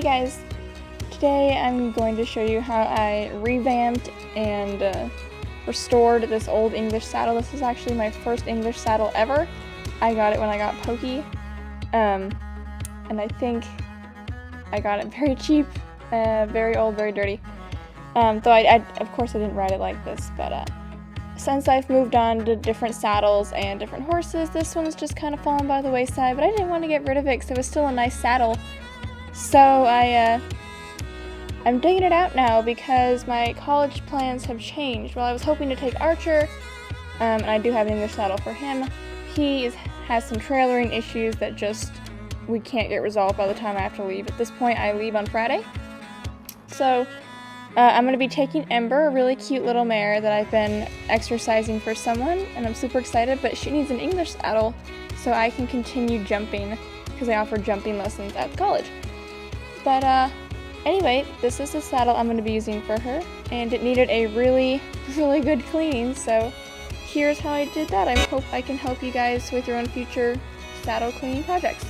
guys, today I'm going to show you how I revamped and restored this old English saddle. This is actually my first English saddle ever. I got it when I got Pokey, and I think I got it very cheap, very old, very dirty. Though I of course I didn't ride it like this, but since I've moved on to different saddles and different horses, this one's just kind of fallen by the wayside, but I didn't want to get rid of it because it was still a nice saddle. So I'm digging it out now because my college plans have changed. Well, I was hoping to take Archer, and I do have an English saddle for him. He has some trailering issues that we can't get resolved by the time I have to leave. At this point, I leave on Friday. So I'm going to be taking Ember, a really cute little mare that I've been exercising for someone, and I'm super excited, but she needs an English saddle so I can continue jumping because I offer jumping lessons at college. But anyway, this is the saddle I'm going to be using for her, and it needed a really, really good cleaning, so here's how I did that. I hope I can help you guys with your own future saddle cleaning projects.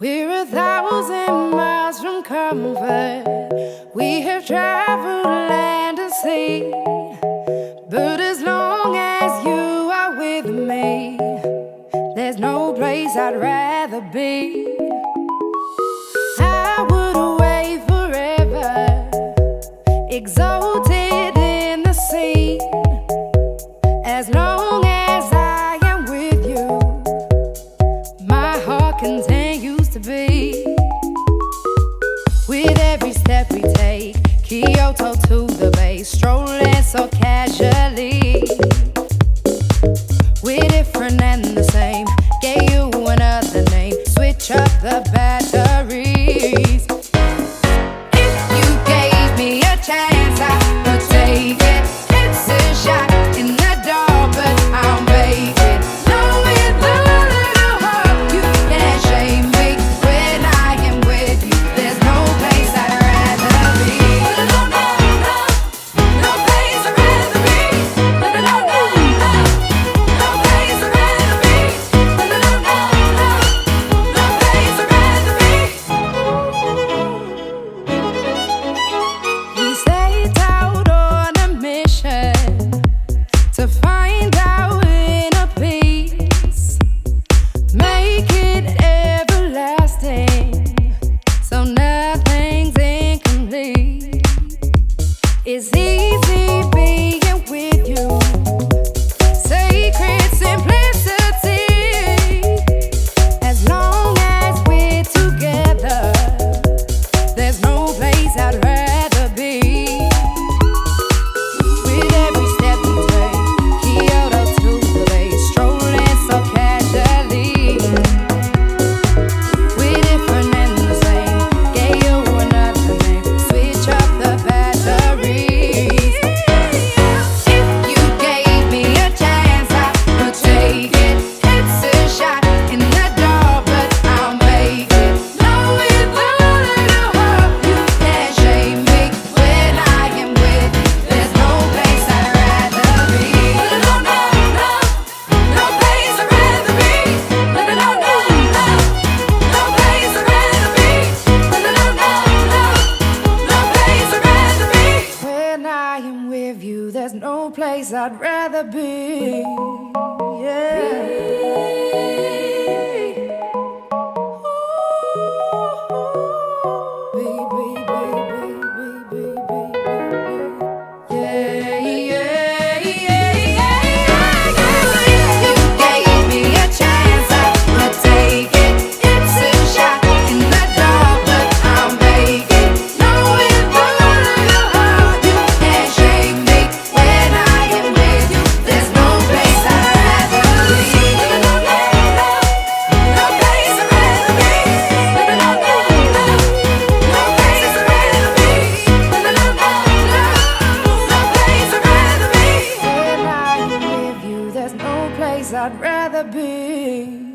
We're 1,000 miles from comfort. We have traveled land and sea, but as long as you are with me, there's no place I'd rather be. I would away forever, exalted in the sea, as long as I am with you, my heart continues to beat. With every step we take, Kyoto to the bay, strolling so casually. We're different and the same, gave you another name, switch up no place I'd rather be. Yeah. I'd rather be.